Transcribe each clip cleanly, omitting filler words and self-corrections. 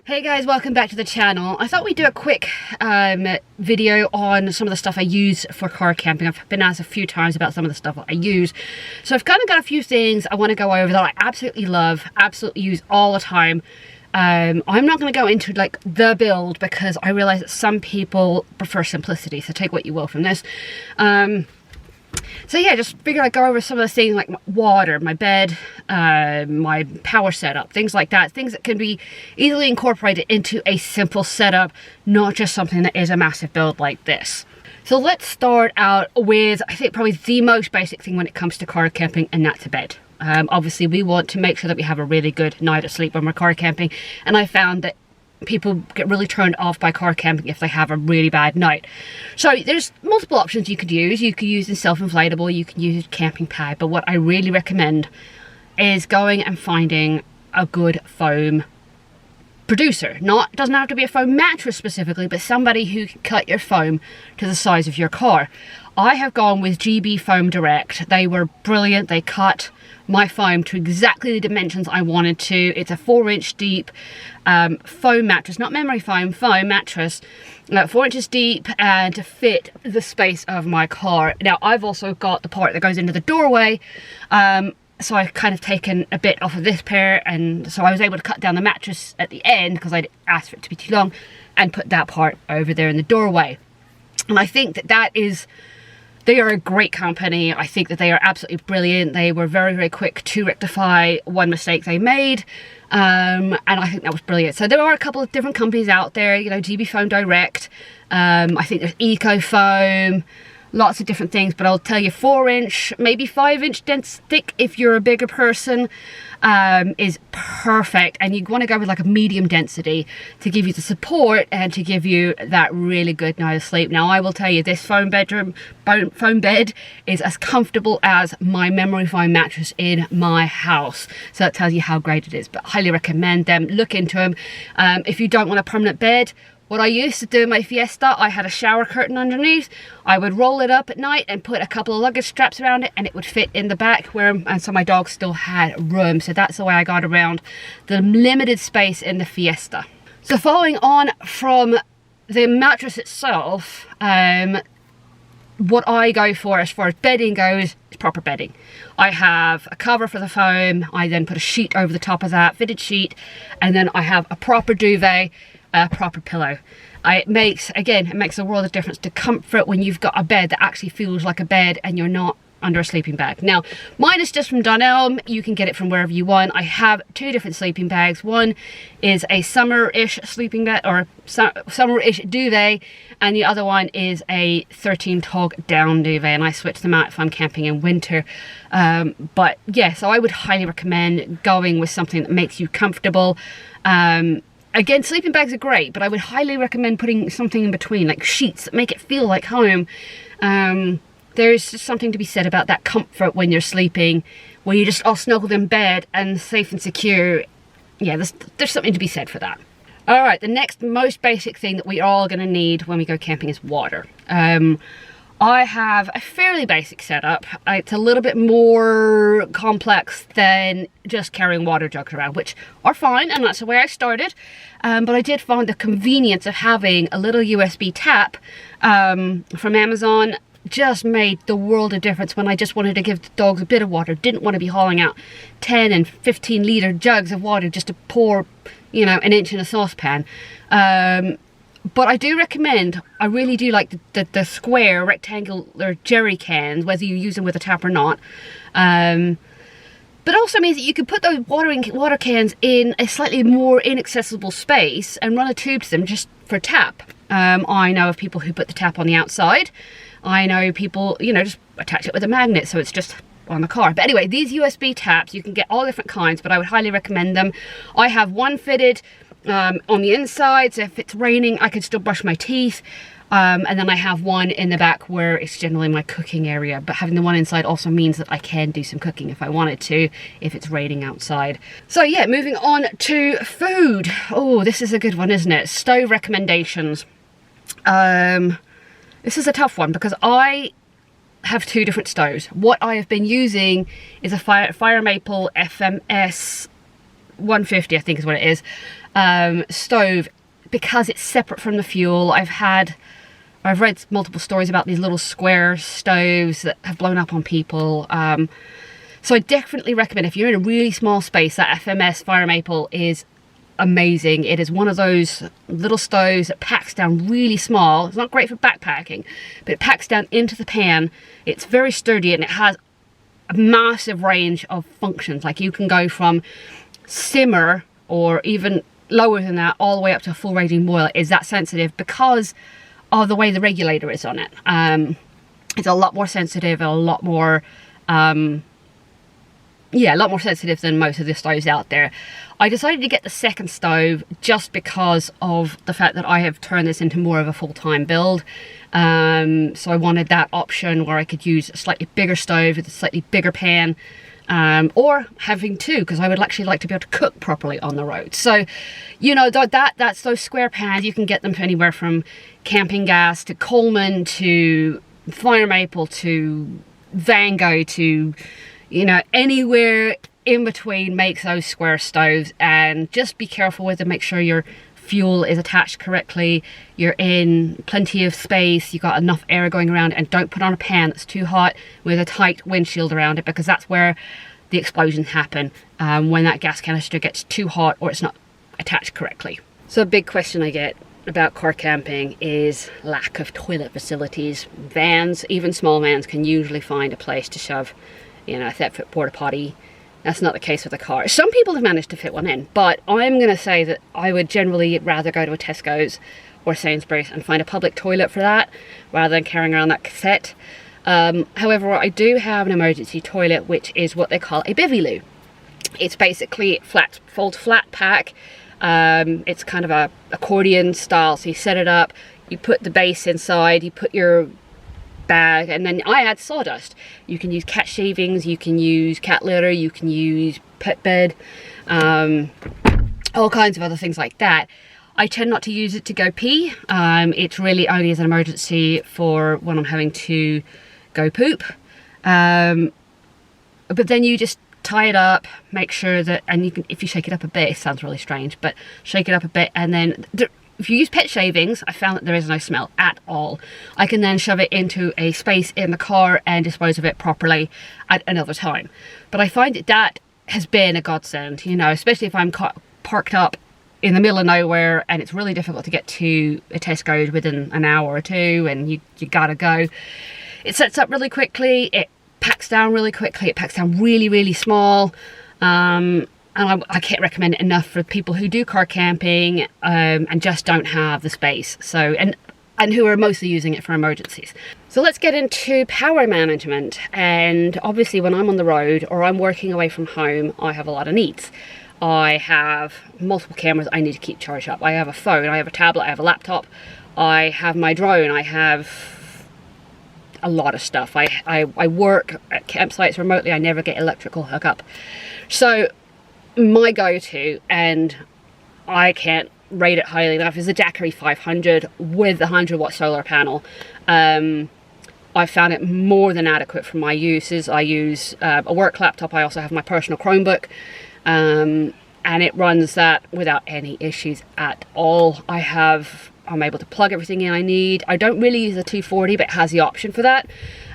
Hey guys, welcome back to the channel. I thought we'd do a quick video on some of the stuff I use for car camping. I've been asked a few times about some of the stuff I use. So I've kind of got a few things I want to go over that I absolutely love, absolutely use all the time. I'm not going to go into like the build because I realize that some people prefer simplicity, so take what you will from this. So yeah, just figured I'd go over some of the things like water, my bed, my power setup, things like that. Things that can be easily incorporated into a simple setup, not just something that is a massive build like this. So let's start out with, I think, probably the most basic thing when it comes to car camping, and that's a bed. Obviously, we want to make sure that we have a really good night of sleep when we're car camping, and I found that people get really turned off by car camping if they have a really bad night. So there's multiple options you could use. You could use a self-inflatable, you can use a camping pad, but what I really recommend is going and finding a good foam producer. Doesn't have to be a foam mattress specifically, but somebody who can cut your foam to the size of your car. I have gone with GB Foam Direct. They were brilliant. They cut my foam to exactly the dimensions I wanted to. It's a 4-inch deep foam mattress, not memory foam, foam mattress, 4 inches deep and to fit the space of my car. Now I've also got the part that goes into the doorway, so I've kind of taken a bit off of this pair, and so I was able to cut down the mattress at the end because I'd asked for it to be too long, and put that part over there in the doorway. And I think they are a great company. I think that they are absolutely brilliant. They were very, very quick to rectify one mistake they made. And I think that was brilliant. So there are a couple of different companies out there, you know, GB Foam Direct. I think there's Eco Foam, lots of different things, but I'll tell you 4-inch, maybe 5-inch dense thick if you're a bigger person, is perfect. And you want to go with like a medium density to give you the support and to give you that really good night of sleep. Now I will tell you, this foam bed is as comfortable as my memory foam mattress in my house. So that tells you how great it is, but highly recommend them. Look into them. If you don't want a permanent bed, what I used to do in my Fiesta, I had a shower curtain underneath. I would roll it up at night and put a couple of luggage straps around it, and it would fit in the back and so my dog still had room. So that's the way I got around the limited space in the Fiesta. So following on from the mattress itself, what I go for as far as bedding goes is proper bedding. I have a cover for the foam. I then put a sheet over the top of that, fitted sheet, and then I have a proper duvet, a proper pillow. It makes a world of difference to comfort when you've got a bed that actually feels like a bed and you're not under a sleeping bag. Now, mine is just from Dunelm. You can get it from wherever you want. I have two different sleeping bags. One is a summer-ish sleeping bag, or summer-ish duvet, and the other one is a 13-tog down duvet, and I switch them out if I'm camping in winter. But yeah, so I would highly recommend going with something that makes you comfortable. Again, sleeping bags are great, but I would highly recommend putting something in between, like sheets that make it feel like home. There's just something to be said about that comfort when you're sleeping, where you're just all snuggled in bed and safe and secure. Yeah, there's something to be said for that. All right, the next most basic thing that we are all going to need when we go camping is water. I have a fairly basic setup. It's a little bit more complex than just carrying water jugs around, which are fine, and that's the way I started. But I did find the convenience of having a little USB tap from Amazon just made the world of difference when I just wanted to give the dogs a bit of water. Didn't want to be hauling out 10 and 15 litre jugs of water just to pour, you know, an inch in a saucepan. But I do recommend, I really do like the square rectangular jerry cans, whether you use them with a tap or not. But also means that you can put those water cans in a slightly more inaccessible space and run a tube to them just for tap. I know of people who put the tap on the outside. I know people, you know, just attach it with a magnet so it's just on the car. But anyway, these USB taps, you can get all different kinds, but I would highly recommend them. I have one fitted on the inside, so if it's raining I can still brush my teeth, and then I have one in the back where it's generally my cooking area, but having the one inside also means that I can do some cooking if I wanted to, if it's raining outside. So yeah, moving on to food. Oh, this is a good one, isn't it? Stove recommendations. This is a tough one because I have two different stoves. What I have been using is a Firemaple FMS 150 I think is what it is, stove, because it's separate from the fuel. I've read multiple stories about these little square stoves that have blown up on people. So I definitely recommend, if you're in a really small space, that FMS Firemaple is amazing. It is one of those little stoves that packs down really small. It's not great for backpacking, but it packs down into the pan. It's very sturdy and it has a massive range of functions. Like you can go from simmer or even lower than that all the way up to a full raging boil. It's that sensitive because of the way the regulator is on it. It's a lot more sensitive and a lot more a lot more sensitive than most of the stoves out there. I decided to get the second stove just because of the fact that I have turned this into more of a full-time build. So I wanted that option where I could use a slightly bigger stove with a slightly bigger pan, or having two, because I would actually like to be able to cook properly on the road. So, you know, that's those square pans. You can get them for anywhere from camping gas to Coleman to Firemaple to Van Gogh to, you know, anywhere in between makes those square stoves. And just be careful with them. Make sure your fuel is attached correctly, you're in plenty of space, you've got enough air going around, and don't put on a pan that's too hot with a tight windshield around it, because that's where the explosions happen, when that gas canister gets too hot or it's not attached correctly. So a big question I get about car camping is lack of toilet facilities. Vans, even small vans, can usually find a place to shove, you know, a 30-foot porta potty. That's not the case with a car. Some people have managed to fit one in, but I'm going to say that I would generally rather go to a Tesco's or Sainsbury's and find a public toilet for that, rather than carrying around that cassette. However, I do have an emergency toilet, which is what they call a Bivvy Loo. It's basically fold flat pack. It's kind of a accordion style, so you set it up, you put the base inside, you put your bag, and then I add sawdust. You can use cat shavings, you can use cat litter, you can use pet bed, all kinds of other things like that. I tend not to use it to go pee. It's really only as an emergency for when I'm having to go poop. But then you just tie it up, make sure that, and you can, if you shake it up a bit, it sounds really strange, but shake it up a bit, and then if you use pet shavings, I found that there is no smell at all. I can then shove it into a space in the car and dispose of it properly at another time. But I find that has been a godsend, you know, especially if I'm parked up in the middle of nowhere and it's really difficult to get to a Tesco's within an hour or two, and you gotta go. It sets up really quickly, it packs down really quickly, it packs down really, really small. And I can't recommend it enough for people who do car camping and just don't have the space. So, and who are mostly using it for emergencies. So let's get into power management. And obviously when I'm on the road or I'm working away from home, I have a lot of needs. I have multiple cameras I need to keep charged up. I have a phone, I have a tablet, I have a laptop, I have my drone, I have a lot of stuff. I work at campsites remotely, I never get electrical hookup. So my go-to, and I can't rate it highly enough, is the Jackery 500 with the 100-watt solar panel. I found it more than adequate for my uses. I use a work laptop, I also have my personal Chromebook, and it runs that without any issues at all. I'm able to plug everything in I need. I don't really use the 240, but it has the option for that.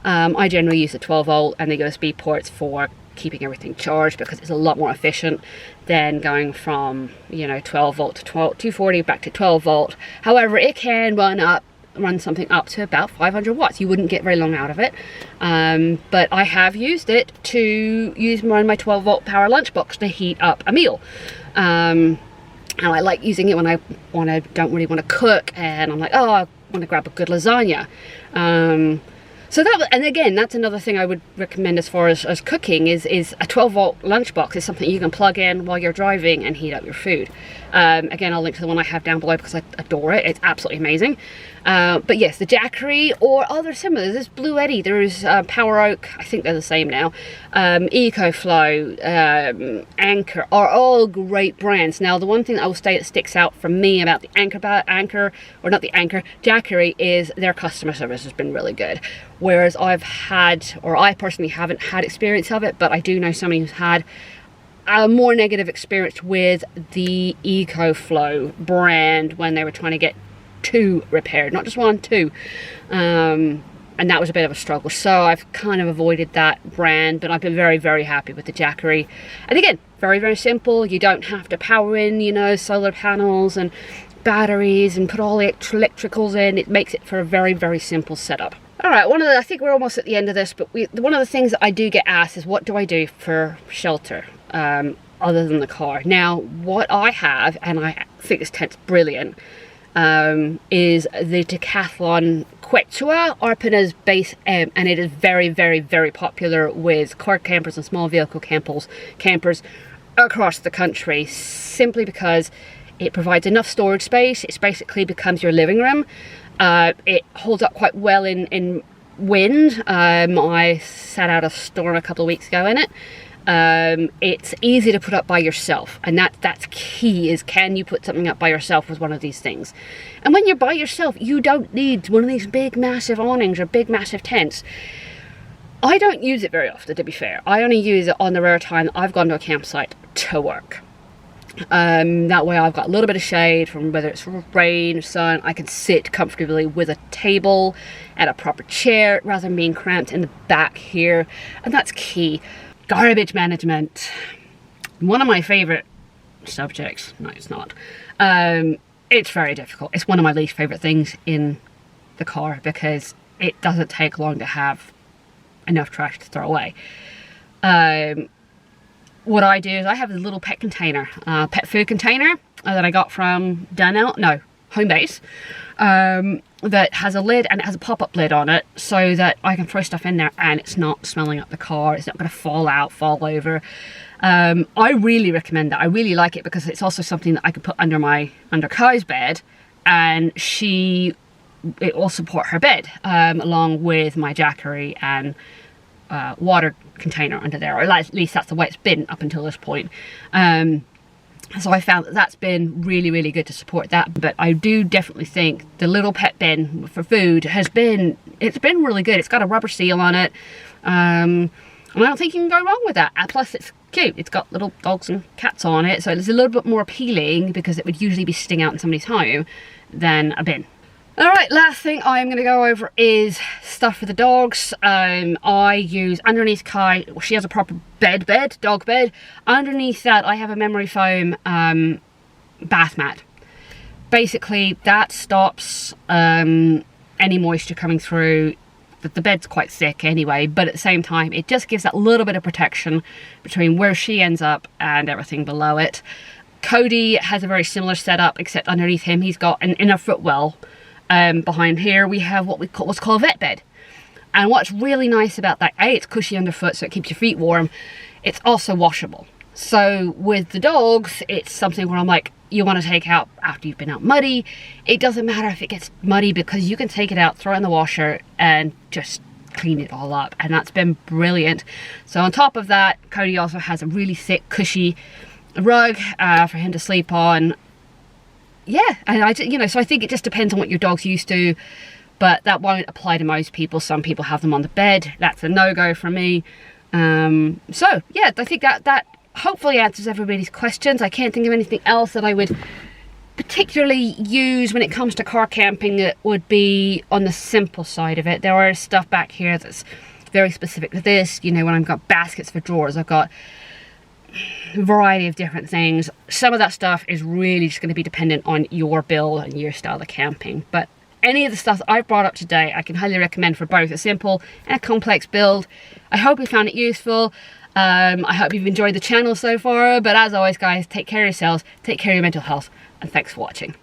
I generally use the 12 volt and the USB ports for keeping everything charged, because it's a lot more efficient than going from, you know, 12 volt to 240 back to 12 volt. However, it can run something up to about 500 watts. You wouldn't get very long out of it, but I have used it to use my 12 volt power lunchbox to heat up a meal. And I like using it when I don't really want to cook, and I'm like, oh, I want to grab a good lasagna. So that, and again, that's another thing I would recommend as far as cooking is a 12 volt lunchbox is something you can plug in while you're driving and heat up your food. Again, I'll link to the one I have down below because I adore it. It's absolutely amazing. But yes, the Jackery or other similar. There's Blue Eddy, there's Power Oak, I think they're the same now. EcoFlow, Anchor are all great brands. Now, the one thing I will say that sticks out for me about the Jackery is their customer service has been really good. Whereas I personally haven't had experience of it, but I do know somebody who's had. a more negative experience with the EcoFlow brand when they were trying to get 2 repaired, not just 1, 2. And that was a bit of a struggle. So I've kind of avoided that brand, but I've been very, very happy with the Jackery. And again, very, very simple. You don't have to power in, you know, solar panels and batteries and put all the electricals in. It makes it for a very, very simple setup. All right, I think we're almost at the end of this, but one of the things that I do get asked is, what do I do for shelter other than the car? Now, what I have, and I think this tent's brilliant, is the Decathlon Quick Tour Arpenaz base M, and it is very, very, very popular with car campers and small vehicle campers across the country, simply because it provides enough storage space. It basically becomes your living room. It holds up quite well in wind. I sat out a storm a couple of weeks ago in it. It's easy to put up by yourself, and that's key, is can you put something up by yourself with one of these things. And when you're by yourself, you don't need one of these big massive awnings or big massive tents. I don't use it very often, to be fair. I only use it on the rare time that I've gone to a campsite to work. That way I've got a little bit of shade from whether it's rain or sun. I can sit comfortably with a table and a proper chair rather than being cramped in the back here, and that's key. Garbage management, one of my favorite subjects. No, it's not. It's very difficult. It's one of my least favorite things in the car because it doesn't take long to have enough trash to throw away. What I do is I have a little pet container, pet food container that I got from Home Base, that has a lid, and it has a pop-up lid on it so that I can throw stuff in there and it's not smelling up the car. It's not going to fall over. I really recommend that. I really like it because it's also something that I could put under Kai's bed, and it will support her bed, along with my Jackery and water container under there, or at least that's the way it's been up until this point. So I found that that's been really, really good to support that. But I do definitely think the little pet bin for food it's been really good. It's got a rubber seal on it, and I don't think you can go wrong with that. And plus it's cute. It's got little dogs and cats on it, so it's a little bit more appealing because it would usually be sitting out in somebody's home than a bin. Alright, last thing I'm going to go over is stuff for the dogs. I use underneath Kai, she has a proper dog bed. Underneath that I have a memory foam bath mat. Basically that stops any moisture coming through. The bed's quite thick anyway, but at the same time it just gives that little bit of protection between where she ends up and everything below it. Cody has a very similar setup, except underneath him he's got an inner footwell. Behind here we have what's called a vet bed, and what's really nice about that, it's cushy underfoot so it keeps your feet warm. It's also washable, so with the dogs it's something where I'm like, you want to take out after you've been out muddy, it doesn't matter if it gets muddy because you can take it out, throw it in the washer and just clean it all up, and that's been brilliant. So on top of that, Cody also has a really thick cushy rug for him to sleep on. Yeah, and so I think it just depends on what your dog's used to, but that won't apply to most people. Some people have them on the bed. That's a no-go for me. So yeah, I think that hopefully answers everybody's questions. I can't think of anything else that I would particularly use when it comes to car camping that would be on the simple side of it. There are stuff back here that's very specific to this. You know, when I've got baskets for drawers, I've got a variety of different things. Some of that stuff is really just going to be dependent on your build and your style of camping, but any of the stuff that I've brought up today I can highly recommend for both a simple and a complex build. I hope you found it useful. I hope you've enjoyed the channel so far, but as always guys, take care of yourselves, take care of your mental health, and thanks for watching.